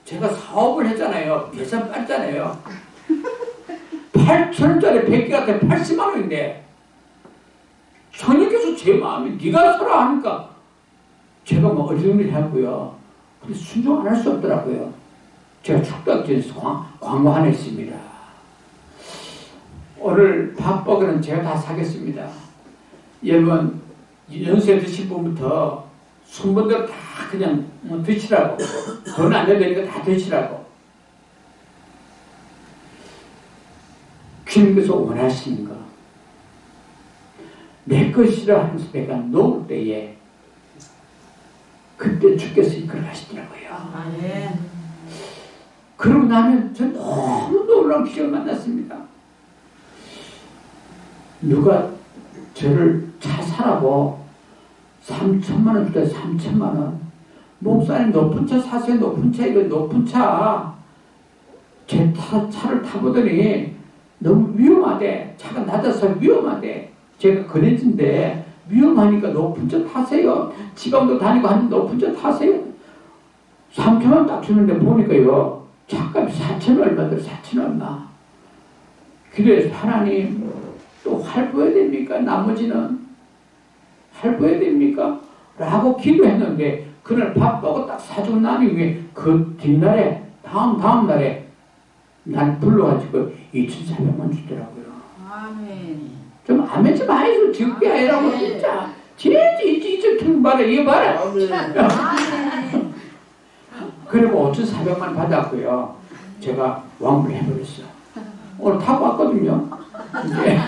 제가 사업을 했잖아요. 계산 빻잖아요. 8,000원짜리 100개 같아 80만원인데 성령께서 제 마음에 네가 살아 하니까 제가 뭐 어리둥절 하고요. 근데 순종 안 할 수 없더라고요. 제가 축덕전에서 광고 하나 했습니다. 오늘 밥버거는 제가 다 사겠습니다. 여러분 연세 드신 분부터 순번대로 다 그냥 드시라고 돈 안 내니까 다 드시라고 주님께서 원하시는 거 내 것이라 하면서 내가 놓을 때에 그때 주께서 이끌어 가시더라고요. 네. 그러고 나면 전 너무 놀라운 기적을 만났습니다. 누가 저를 차 사라고 3천만 원 주다 3천만 원 목사님 높은 차 사세요. 높은 차 이거 높은 차 제 차를 타보더니 너무 위험하대. 차가 낮아서 위험하대. 제가 그랬는데 위험하니까 높은 차 타세요. 지방도 다니고 하는데 높은 차 타세요. 3천만 원 딱 주는데 보니까요 차값이 4천 얼마더라. 4천 얼마. 그래서 하나님 또 할부해야 됩니까? 나머지는 할부해야 됩니까? 라고 기도했는데 그날 밥하고 딱 사주고 난 이후에 그 뒷날에 다음 날에 난 불러가지고 2,400만 주더라고요. 아멘. 좀 아멘 좀 해줘. 적게 해라고 진짜. 이제 말해 이거 봐라. 아멘. 그리고 5,400만 받았고요. 제가 왕부를 해버렸어. 오늘 타고 왔거든요. 이제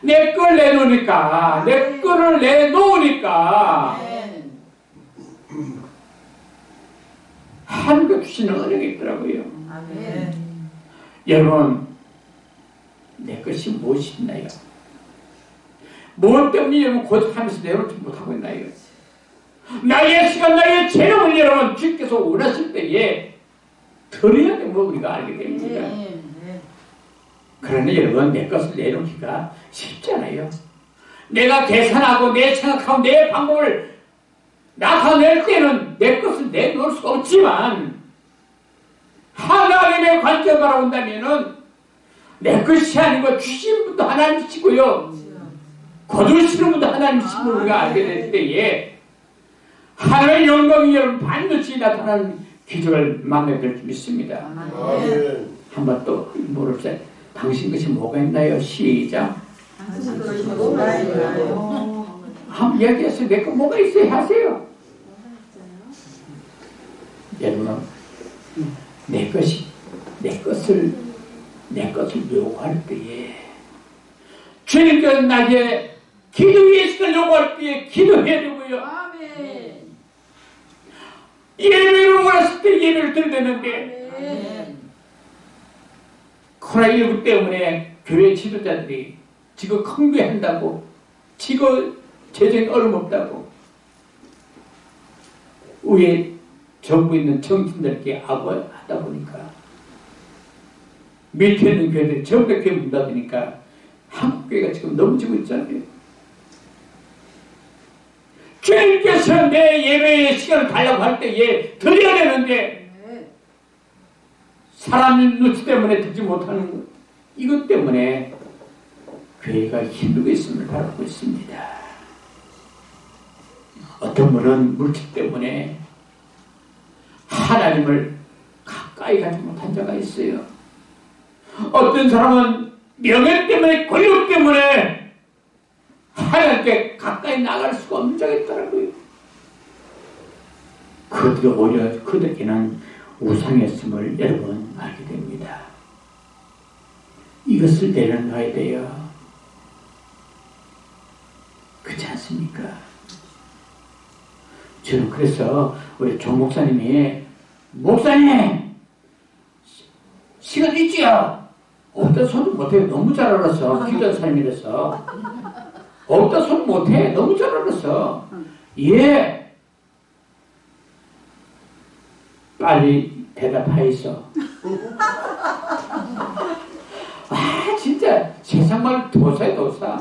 내 걸 내놓으니까 내 거를 내놓으니까 하늘과 주시는 은혜가 있더라고요. 아멘. 여러분 내 것이 무엇이 있나요? 뭘 때문에 여러분 고집하면서 내놓지 못하고 있나요? 나의 시간 나의 재능을 여러분 주께서 원하실 때에 드려야 되는 걸 우리가 알게 됩니다. 그러나 여러분, 내 것을 내놓기가 쉽잖아요. 내가 계산하고 내 생각하고 내 방법을 나타낼 때는 내 것을 내놓을 수 없지만 하나님의 관점을 바라본다면은 내 것이 아니고 주신 분도 하나님이시고요, 거두시는 분도 하나님이시고 우리가 알게 될 때에 하나님의 영광이 여러분 반드시 나타나는 기적을 만나게 될 줄 믿습니다. 아멘. 한번 또 물읍시다. 당신 것이 뭐가 있나요? 시작. 한번 이야기하세요. 내 거 뭐가 있어요? 하세요. 여러분, 내 것을 요구할 때에 주님께서 나에게 기도 예식을 요구할 때에 기도해야 되고요. 아멘. 예배를 원했을 때 예배를 드려야 되는데 아멘. 코로나19 때문에 교회 지도자들이 지금 큰교한다고 지금 재정이 어림없다고 위에 정부에 있는 정치인들께 하다 보니까 밑에 있는 교회들이 전부 다 교회 문 닫으니까 한국교회가 지금 넘치고 있잖아요. 주님께서 내 예배의 시간을 달라고 할 때에 드려야 되는데 사람 눈치 때문에 듣지 못하는 것, 이것 때문에 교회가 힘들고 있음을 바라고 있습니다. 어떤 분은 물질 때문에 하나님을 가까이 가지 못한 자가 있어요. 어떤 사람은 명예 때문에, 권력 때문에 하나님께 가까이 나갈 수가 없는 자가 있더라고요. 그들이 오히려 그들에게는 우상이었음을 여러분 알게 됩니다. 이것을 내려놔야 돼요. 그렇지 않습니까? 저는 그래서 우리 조 목사님이 목사님 시간 있지요? 없다 손도 못해요. 너무 잘 알아서 기도한 사람이라서 없다 손 못해. 너무 잘 알아서 예 빨리 대답하이소. 아 진짜 세상말 도사야 도사.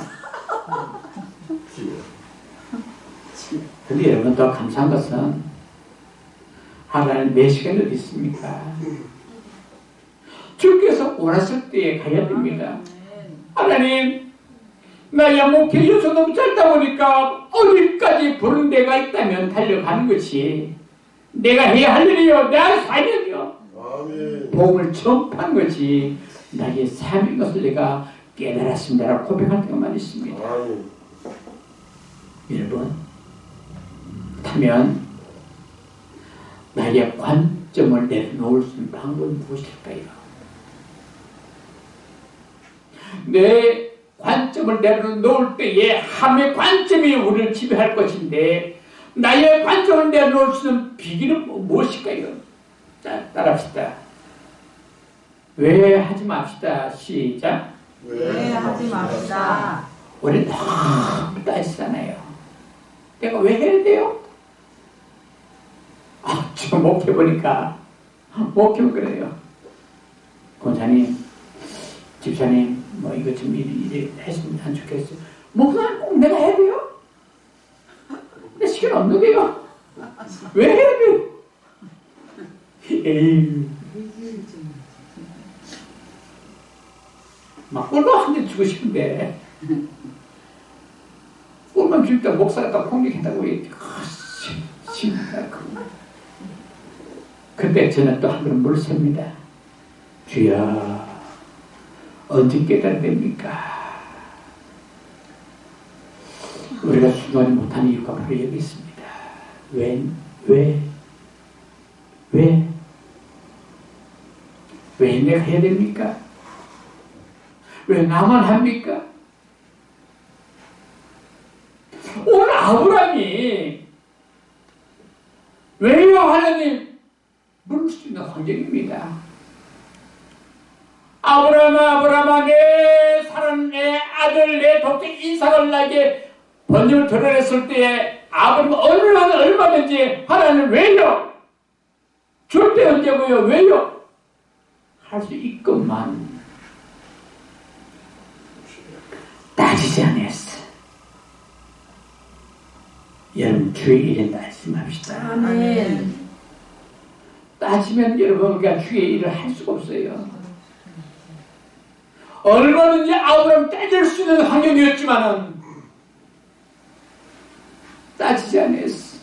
근데 여러분 더 감사한 것은 하나님 몇 시간이 어디 있습니까? 주께서 원하실 때에 가야 됩니다. 하나님 나의 목회 여수 너무 짧다 보니까 어디까지 부른 데가 있다면 달려가는 것이 내가 해야 할 일이요 내 사명이요 복음을 전파한 것이 나의 삶인 것을 내가 깨달았습니다라고 고백할 때가 많이 있습니다. 여러분 그렇다면 나의 관점을 내려놓을 수 있는 방법은 무엇일까요? 내 관점을 내려놓을 때에 하나님의 관점이 우리를 지배할 것인데 나의 관점을 내려놓을 수 있는 비결은 무엇일까요? 자, 따라합시다. 왜 하지 맙시다. 시작. 왜 하지 맙시다. 우리 너무 따지잖아요. 내가 왜 해야 돼요? 아, 지금 목회보니까 목회면 그래요. 권사님, 집사님, 뭐 이거 좀 이래 했으면 안 좋겠어요. 목사님 꼭 내가 해야 돼요? 내 시간 없는데요? 왜 해야 돼요? 에이. 막 꼴도 한 대 주고 싶은데 꼴만 줄 때 목사가 딱 공격한다고 얘기해. 그때 저는 또 한 번 물습니다. 주여 언제 깨달아야 됩니까? 우리가 순종하지 못하는 이유가 바로 여기 있습니다. 왜 내가 해야 됩니까? 왜 나만 합니까? 오늘 아브라함이 왜요 하나님 물을 수 있는 환경입니다. 아브라함아 내 사랑 내 아들 내 독생 이삭을 나에게 번영을 드러냈을 때에 아브라함은 얼마든지 하나님 왜요? 줄 때 언제고요? 왜요? 할 수 있건만 따지지 않았어. 여러분 주의 일에 따짐합시다. 아멘. 따지면 여러분 우리가 주의 일을 할 수가 없어요. 얼마든지 아브라함 따질 수 있는 환경이었지만은 따지지 않았어.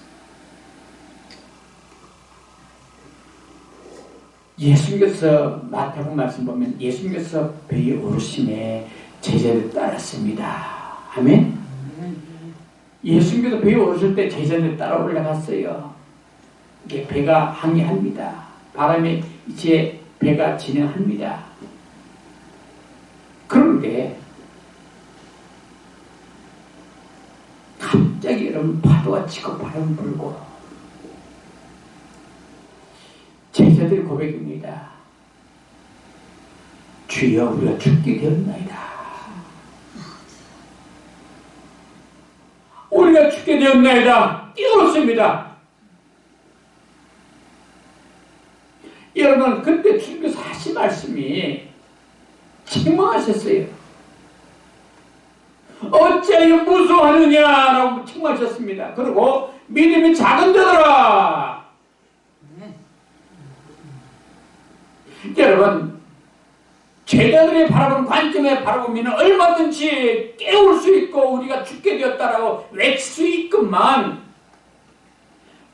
예수님께서 마태복음 말씀 보면 예수님께서 배에 오르심에 제자를 따랐습니다. 아멘. 예수님께서 배에 오르실 때 제자들 따라 올라갔어요. 이게 배가 항해합니다. 바람에 이제 배가 진행합니다. 그런데 갑자기 여러분 파도가 치고 바람 불고 제자들의 고백입니다. 주여 우리가 죽게 되었나이다. 우리가 죽게 되었나이다. 뛰어왔습니다. 여러분 그때 주님께서 하신 말씀이 책망하셨어요. 어찌하여 무서워하느냐라고 책망하셨습니다. 그리고 믿음이 작은 자들아. 여러분 제자들이 바라보는 관점에 바라보면 얼마든지 깨울 수 있고 우리가 죽게 되었다라고 외칠 수 있건만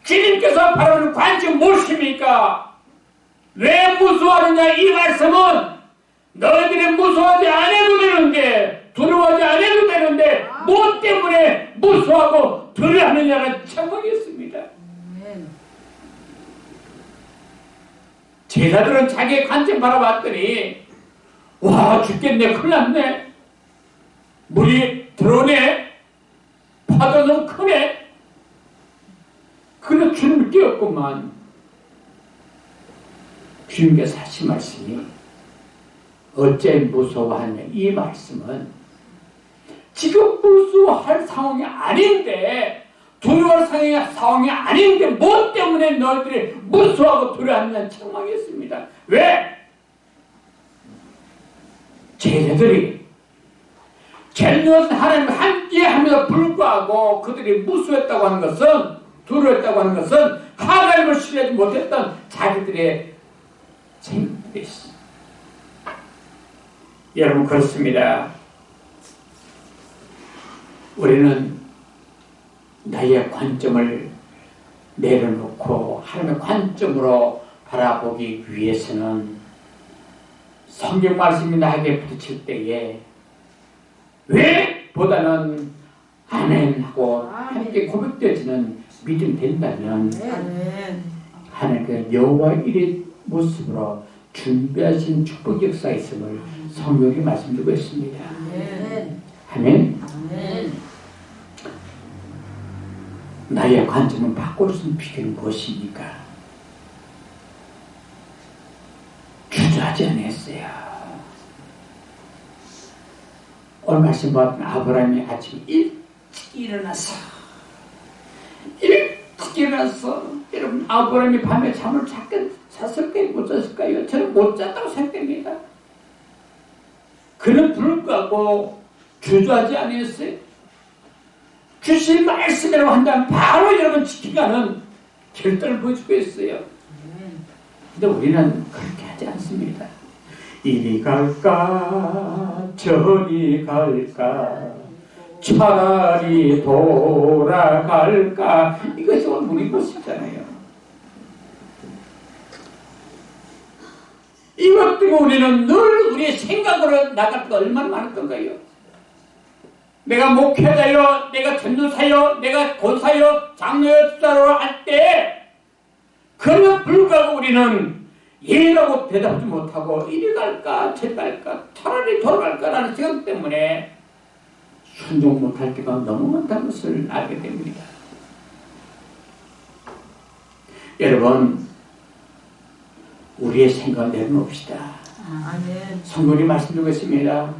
주님께서 바라보는 관점이 무엇입니까? 왜 무서워하느냐 이 말씀은 너희들이 무서워하지 않아도 되는데 두려워하지 않아도 되는데 뭐 때문에 무서워하고 두려워하느냐는 책망이었습니다. 제자들은 자기의 관점 바라봤더니 와 죽겠네 큰일 났네 물이 들어오네 파도 너무 크네 그래서 주님을 깨웠구만. 주님께서 하신 말씀이 어째 무서워하냐 이 말씀은 지금 무서워할 상황이 아닌데 두려워할 상황이 아닌데 뭐 때문에 너희들이 무서워하고 두려워하느냐는 책망이었습니다. 왜? 제자들이 전능하신 하나님과 함께함에도 불구하고 그들이 무서워했다고 하는 것은 두려워했다고 하는 것은 하나님을 신뢰하지 못했던 자기들의 생각들이 있어. 여러분 그렇습니다. 우리는 나의 관점을 내려놓고 하나님의 관점으로 바라보기 위해서는 성경 말씀이 나에게 부딪힐 때에 왜 보다는 아멘하고 함께 고백되어지는 믿음이 된다면 하나님께 여호와 일의 모습으로 준비하신 축복 역사에 있음을 성경이 말씀드리고 있습니다. 아멘. 나의 관점을 바꿀 수 있는 비결은 무엇입니까? 주저하지 않았어요. 오늘 말씀 보았던 아브라함이 아침 일찍 일어나서 여러분 아브라함이 밤에 잠을 잤을까요? 못 잤을까요? 저는 못 잤다고 생각됩니다. 그는 불구하고 주저하지 않았어요. 주신 말씀이라고 한다면 바로 여러분 지키가는 결단을 보여주고 있어요. 근데 우리는 그렇게 하지 않습니다. 이리 갈까 저리 갈까 차라리 돌아갈까 이것이 오늘 우리 모습이잖아요. 이것 때문에 우리는 늘 우리의 생각으로 나갈 때가 얼마나 많았던가요? 내가 목회자요, 내가 전도사요, 내가 권사요, 장로요, 집사로 할 때 그러나 불구하고 우리는 예라고 대답하지 못하고 이리 갈까 저리 갈까 차라리 돌아갈까라는 생각 때문에 순종 못할 때가 너무 많다는 것을 알게 됩니다. 여러분 우리의 생각을 내려놓읍시다. 성경이 말씀드리고 있습니다.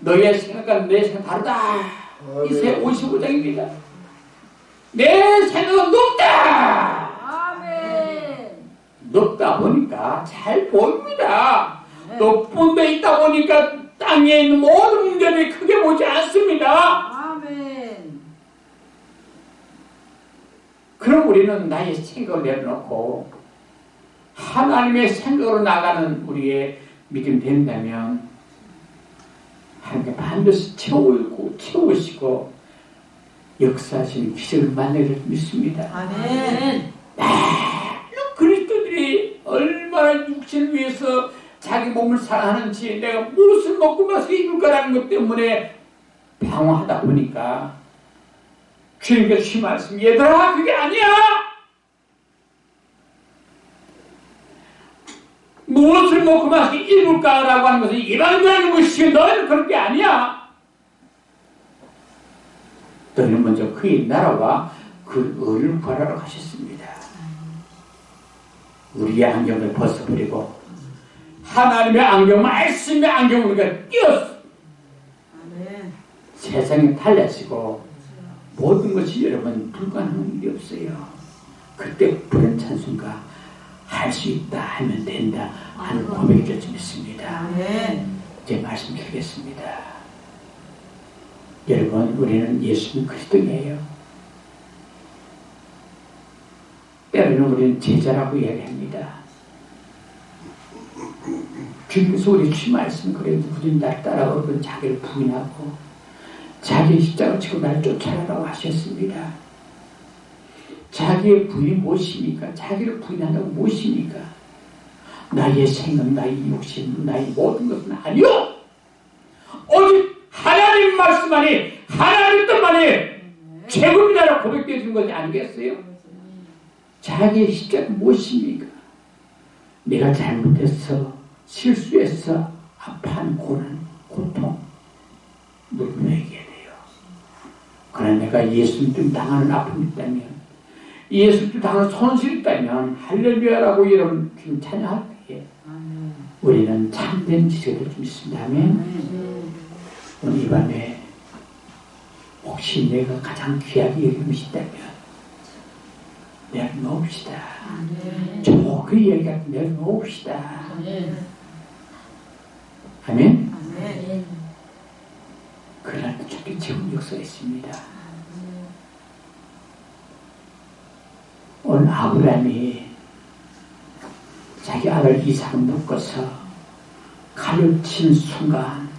너희의 생각과 내 생각 다르다. 이세 55장입니다. 내 생각은 높다. 높다 보니까 잘 보입니다. 높은 데 있다 보니까 땅에 있는 모든 문제들이 크게 보지 않습니다. 아멘. 그럼 우리는 나의 생각을 내려놓고 하나님의 생각으로 나가는 우리의 믿음이 된다면 하나님께 반드시 채우시고 역사하시는 기적을 만나게 믿습니다. 아멘. 그리스도들이 얼마나 육신을 위해서 자기 몸을 사랑하는지 내가 무엇을 먹고 마시고 입을까라는 것 때문에 방황하다 보니까 주님께서 주신 말씀, 얘들아 그게 아니야. 무엇을 먹고 마시고 입을까라고 하는 것은 이방인들하는 것이지 너희는 그런 게 아니야. 너희는 먼저 그의 나라와 그 의를 구하라고 하셨습니다. 우리의 안경을 벗어버리고 하나님의 안경, 말씀의 안경을 우리가 띄었어. 세상에 달라지고 모든 것이 여러분 불가능한 일이 없어요. 그때 부른 찬송가 할 수 있다 하면 된다 하는 고백이 좀 있습니다. 이제 말씀드리겠습니다. 여러분, 우리는 예수님 그리스도예요. 때로는 우리는 제자라고 이야기합니다. 주님께서 우리 주신 말씀, 그래도 우리는 날 따라오면 자기를 부인하고 자기의 십자가를 지고 날 쫓아가라고 하셨습니다. 자기의 부인이 무엇입니까? 자기를 부인한다고 무엇입니까? 나의 생각, 나의 욕심, 나의 모든 것은 아니요! 오직 하나님 말씀만이, 하나님 뜻만이 최고입니다라고 고백되어 주는 것이 아니겠어요? 자기의 십자가는 무엇입니까? 내가 잘못해서 실수해서 아파한 고난, 고통 물어야게 돼요. 그러나 내가 예수님 때문에 당하는 아픔이 있다면, 예수님 때문에 당하는 손실이 있다면 할렐루야라고 여러분 지금 찬양할 때에 우리는 참된 지식을 좀 있습니다. 아멘. 오늘 이 밤에 혹시 내가 가장 귀하게 여기는 것이 있다면 내려놓읍시다. 좋게 얘기할 때 내려놓읍시다. 아멘. 그러나 저기 지금 역사가 있습니다. 오늘 아브라함이 자기 아들 이삭을 묶어서 칼을 치는 순간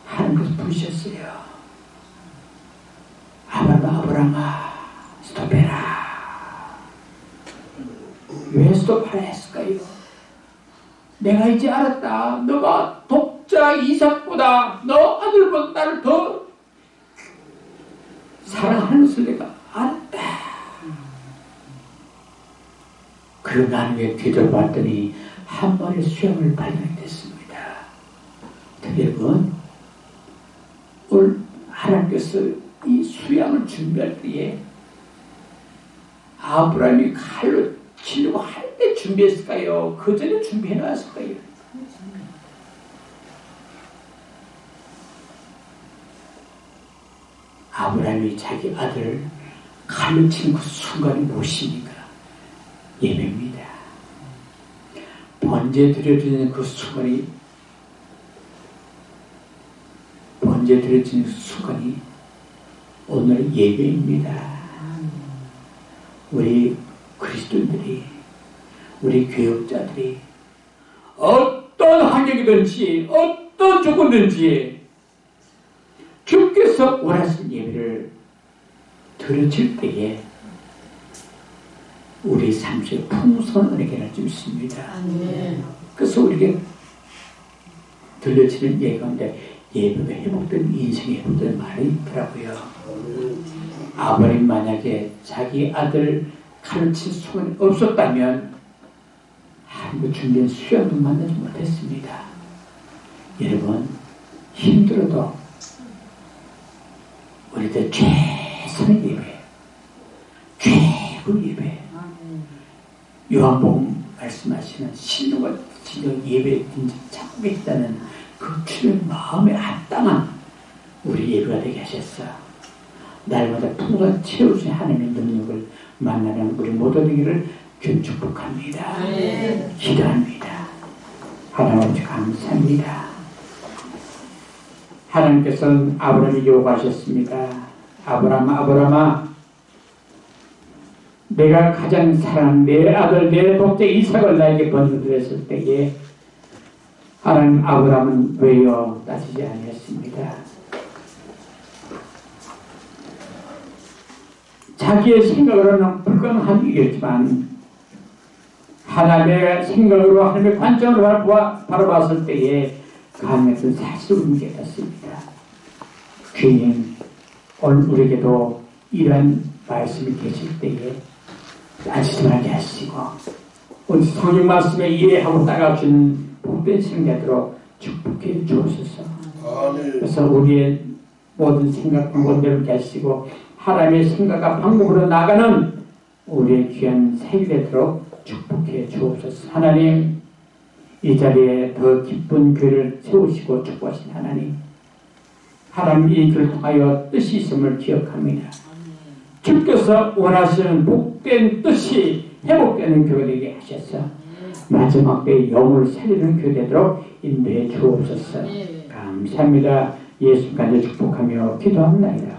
하나님께서 부르셨어요. 아브라함아 스톱해라. 왜 스톱하라 했을까요? 내가 이제 알았다. 너가 독자 이삭보다 너 아들보다 나를 더 사랑하는 것을 내가 알았다. 그리고 나중에 뒤돌아봤더니 한 마리 수양을 발견했습니다. 여러분, 오늘 하나님께서 이 수양을 준비할 때에 아브라함이 칼로 치려고 할 때 준비했을까요? 그 전에 준비해놨을까요? 아브라함이 자기 아들을 칼로 치는 그 순간이 무엇입니까? 예배입니다. 번제 드려지는 그 순간이 오늘 예배입니다. 우리 그리스도인들이, 우리 교역자들이 어떤 환경이든지 어떤 조건든지 주께서 원하시는 예배를 드려질 때에 우리 삶 속에 풍성한 은혜가 좀 있습니다. 그래서 우리에게 들려지는 예배 가운데 예배가 회복된 인생이 회복된 말이 있더라고요. 아버님 만약에 자기 아들 가르친 순간이 없었다면 하나님의 준비한 수양도 만나지 못했습니다. 여러분, 힘들어도 우리들 최선의 예배, 최고 예배, 요한복음 말씀하시는 신령과 진정 예배에 찾고 있다는 그 주의 마음에 합당한 우리 예배가 되게 하셨어. 날마다 풍성한 채우신 하나님의 능력을 만나는 우리 모두 되기를 축복합니다. 기도합니다. 하나님 감사합니다. 하나님께서는 아브라함이 요구하셨습니다. 아브라함아, 내가 가장 사랑하는 내 아들, 내 독자 이삭을 나에게 번드렸을 때에 하나님 아브라함은 왜요? 따지지 아니했습니다. 자기의 생각으로는 불가능한 일이었지만 하나님의 생각으로 하나님의 관점으로 바라봤을 때에 가능했던 사실을 깨닫습니다. 주님, 오늘 우리에게도 이런 말씀이 계실 때에 따지지 말게 하시고 오늘 성경 말씀에 이해하고 따라주는 복된 생각으로 축복해 주옵소서. 그래서 우리의 모든 생각 방법대로 계시고 하나님의 생각과 방법으로 나가는 우리의 귀한 생이 되도록 축복해 주옵소서. 하나님, 이 자리에 더 기쁜 교회를 세우시고 축복하신 하나님, 하나님 이 교회를 통하여 뜻이 있음을 기억합니다. 주께서 원하시는 복된 뜻이 회복되는 교회 되게 하셔서 마지막 때에 영을 살리는 교회 되도록 인도해 주옵소서. 감사합니다. 예수님까지 축복하며 기도합니다.